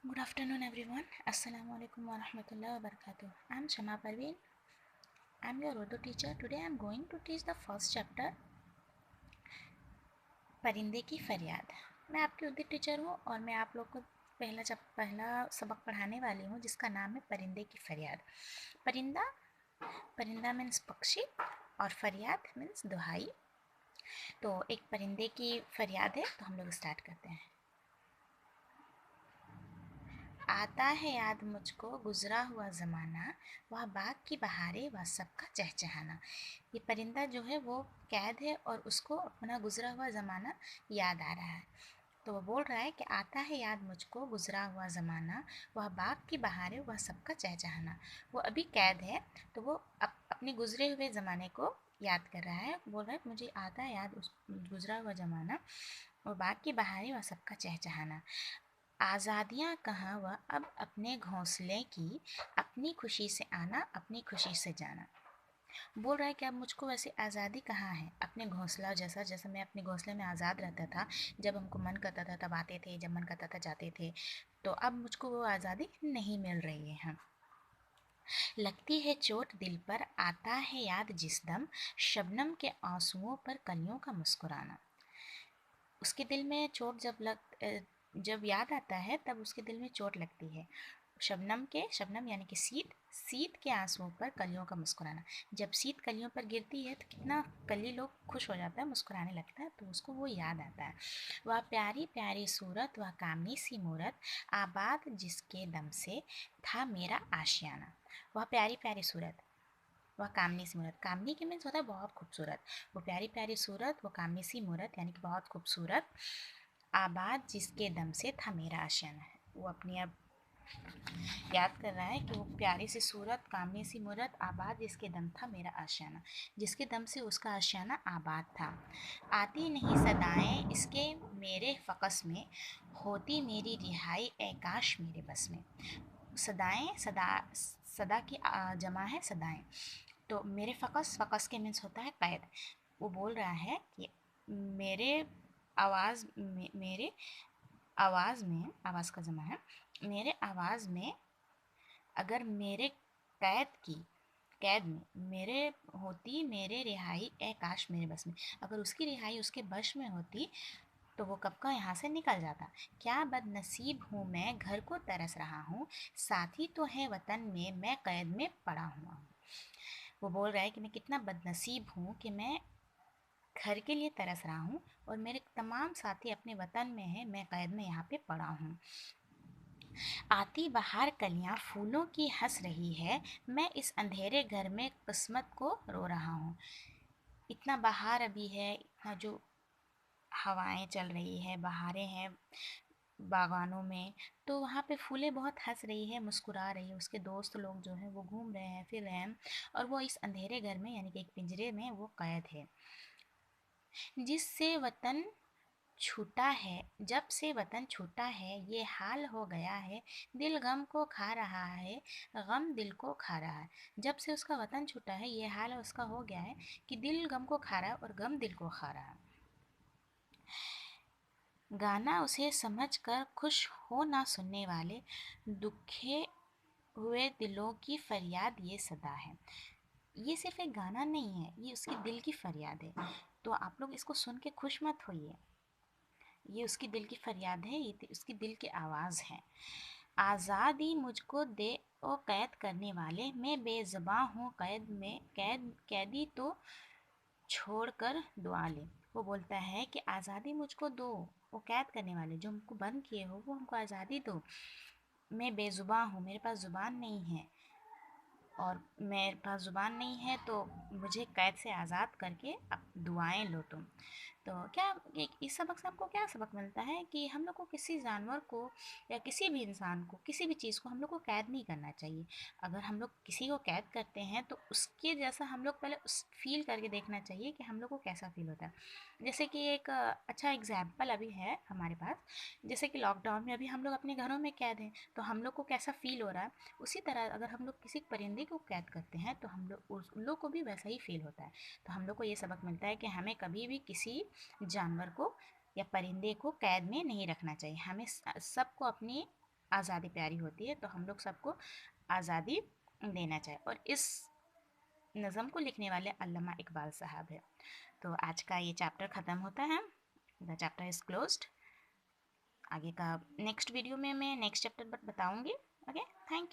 Good afternoon, everyone. Assalamu alaikum wa rahmatullahi wa barakatuh. I'm Shama Parveen. I'm your Urdu teacher. Today I'm going to teach the first chapter, परिंदे की फरियाद। मैं आपकी Urdu teacher हूँ और मैं आप लोग को पहला सबक पढ़ाने वाली हूँ जिसका नाम है परिंदे की फरियाद। परिंदा मीन्स पक्षी और फरियाद मीन्स दुहाई। तो एक परिंदे की फरियाद है, तो हम लोग स्टार्ट करते हैं। आता है याद मुझको गुजरा हुआ ज़माना, वह बाग की बहारें वह सबका चहचहाना। ये परिंदा जो है वो कैद है और उसको अपना गुजरा हुआ ज़माना याद आ रहा है। तो वो बोल रहा है कि आता है याद मुझको गुजरा हुआ ज़माना, वह बाग की बहारें वह सबका चहचहाना। वो अभी कैद है तो वो अपने गुजरे हुए ज़माने को याद कर रहा है। बोल रहा है मुझे आता है याद उस गुजरा हुआ ज़माना, वो बाग की बहारें वह सबका चहचहाना। आज़ादियाँ कहाँ वह अब अपने घोंसले की, अपनी खुशी से आना अपनी खुशी से जाना। बोल रहा है कि अब मुझको वैसे आज़ादी कहाँ है, अपने घोंसला जैसा मैं अपने घोंसले में आज़ाद रहता था। जब हमको मन करता था तब आते थे, जब मन करता था जाते थे। तो अब मुझको वो आज़ादी नहीं मिल रही है। लगती है चोट दिल पर, आता है याद जिस दम, शबनम के आंसुओं पर कलियों का मुस्कुराना। उसके दिल में चोट जब याद आता है तब उसके दिल में चोट लगती है। शबनम यानी कि शीत के आंसुओं पर कलियों का मुस्कुराना। जब शीत कलियों पर गिरती है तो कितना कली लोग खुश हो जाता है, मुस्कुराने लगता है, तो उसको वो याद आता है। वह प्यारी प्यारी सूरत, वह कामनी सी मूरत, आबाद जिसके दम से था मेरा आशियाना। वह प्यारी प्यारी सूरत, वह कामनी सी मूरत। कामनी के मीन्स होता है बहुत खूबसूरत। वो प्यारी प्यारी सूरत, वो कामनी सी मूरत यानी कि बहुत खूबसूरत। आबाद जिसके दम से था मेरा आशियाना है। वो अपनी अब याद कर रहा है कि वो प्यारी सी सूरत, कामनी सी मूरत, आबाद जिसके दम था मेरा आशियाना, जिसके दम से उसका आशियाना आबाद था। आती नहीं सदाएं इसके मेरे फ़कस में, होती मेरी रिहाई ए काश मेरे बस में। सदा की जमा है सदाएं। तो मेरे फ़कस के मीन्स होता है कैद। वो बोल रहा है कि मेरे मेरे आवाज़ का जमा है, मेरे आवाज़ में अगर मेरे कैद में मेरे होती मेरे रिहाई ए काश मेरे बस में। अगर उसकी रिहाई उसके बश में होती तो वो कब का यहाँ से निकल जाता। क्या बदनसीब हूँ मैं, घर को तरस रहा हूँ, साथी तो है वतन में मैं कैद में पड़ा हुआ हूँ। वो बोल रहा है कि मैं कितना बदनसीब हूँ कि मैं घर के लिए तरस रहा हूँ और मेरे तमाम साथी अपने वतन में हैं, मैं कैद में यहाँ पे पड़ा हूँ। आती बहार कलियाँ फूलों की हंस रही है, मैं इस अंधेरे घर में किस्मत को रो रहा हूँ। इतना बहार अभी है, इतना जो हवाएं चल रही है, बहारें हैं बागानों में, तो वहाँ पे फूलें बहुत हंस रही है, मुस्कुरा रही है। उसके दोस्त लोग जो हैं वो घूम रहे हैं, फिर रहे हैं, और वो इस अंधेरे घर में यानी कि एक पिंजरे में वो कैद है। जिससे वतन छूटा है, जब से वतन छूटा है ये हाल हो गया है, दिल गम को खा रहा है, गम दिल को खा रहा है। जब से उसका वतन छूटा है ये हाल उसका हो गया है कि दिल गम को खा रहा है और गम दिल को खा रहा है। गाना उसे समझ कर खुश हो ना सुनने वाले, दुखे हुए दिलों की फरियाद ये सदा है। ये सिर्फ एक गाना नहीं है, ये उसके दिल की फरियाद है। तो आप लोग इसको सुन के खुश मत होइए, ये उसकी दिल की फरियाद है, ये उसकी दिल की आवाज़ है। आज़ादी मुझको दे ओ कैद करने वाले, मैं बेज़ुबां हूँ कैदी तो छोड़ कर दुआ ले। वो बोलता है कि आज़ादी मुझको दो, वो कैद करने वाले जो हमको बंद किए हो वो हमको आज़ादी दो। मैं बेज़ुबां हूँ, मेरे पास ज़ुबान नहीं है, और मेरे पास ज़ुबान नहीं है तो मुझे कैद से आज़ाद करके अब दुआएं लो तुम। तो क्या इस सबक से हमको क्या सबक मिलता है कि हम लोग को किसी जानवर को या किसी भी इंसान को, किसी भी चीज़ को हम लोग को कैद नहीं करना चाहिए। अगर हम लोग किसी को कैद करते हैं तो उसके जैसा हम लोग पहले उस फील करके देखना चाहिए कि हम लोग को कैसा फील होता है। जैसे कि एक अच्छा एग्जाम्पल अभी है हमारे पास, जैसे कि लॉकडाउन में अभी हम लोग अपने घरों में कैद हैं, तो हम लोग को कैसा फील हो रहा है, उसी तरह अगर हम लोग किसी परिंदे को कैद करते हैं तो हम लोग उन लोग को भी वैसा ही फील होता है। तो हम लोग को ये सबक मिलता है कि हमें कभी भी किसी जानवर को या परिंदे को कैद में नहीं रखना चाहिए। हमें सबको अपनी आज़ादी प्यारी होती है, तो हम लोग सबको आज़ादी देना चाहिए। और इस नज़म को लिखने वाले अल्लामा इकबाल साहब है। तो आज का ये चैप्टर ख़त्म होता है, द चैप्टर इज़ क्लोज्ड। आगे का नेक्स्ट वीडियो में मैं नेक्स्ट चैप्टर बताऊँगी। Okay, thank you.